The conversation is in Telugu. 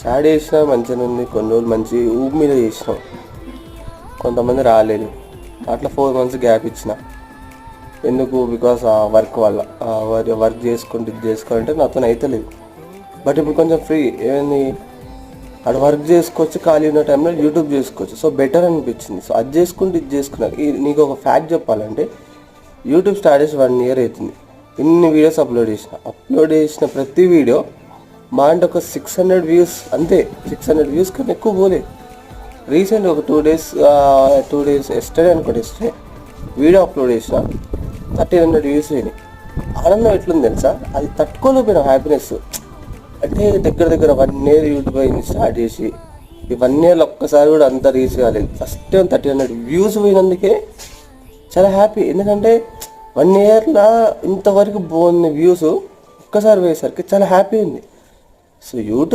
స్టార్ట్ చేసినా మంచిగా ఉంది, కొన్ని రోజులు మంచి ఊపి మీద చేసినాం, కొంతమంది రాలేదు. అట్లా 4 months గ్యాప్ ఇచ్చిన. ఎందుకు? బికాస్ ఆ వర్క్ వల్ల వర్క్ చేసుకుంటే ఇది చేసుకుంటే నాతో అవుతలేదు. బట్ ఇప్పుడు కొంచెం ఫ్రీ ఏంది, అక్కడ వర్క్ చేసుకోవచ్చు, ఖాళీ ఉన్న టైంలో యూట్యూబ్ చేసుకోవచ్చు. సో బెటర్ అనిపించింది. సో అది చేసుకుంటే ఇది చేసుకున్నాను. నీకు ఒక ఫ్యాక్ట్ చెప్పాలంటే, యూట్యూబ్ స్టార్ట్ చేసి 1 year అవుతుంది. ఇన్ని వీడియోస్ అప్లోడ్ చేసిన ప్రతి వీడియో మా అంటే ఒక 600 views అంతే. 600 views కన్నా ఎక్కువ పోలేదు. రీసెంట్ ఒక 2 days ఎస్టర్డే అనుకోండి, వీడియో అప్లోడ్ చేసిన 1300 views అయినాయి. ఆనందం ఎట్లుంది తెలుసా? అది తట్టుకోలేకపోయినా హ్యాపీనెస్. అంటే దగ్గర 1 year యూట్యూబ్ అయింది స్టార్ట్ చేసి, ఈ 1 yearలో ఒక్కసారి కూడా అంత రీచ్ కాలేదు. ఫస్ట్ టైం 1300 views పోయినందుకే చాలా హ్యాపీ. ఎందుకంటే 1 yearలో ఇంతవరకు బాగుంది వ్యూస్, ఒక్కసారి పోయేసరికి చాలా హ్యాపీ ఉంది. So YouTube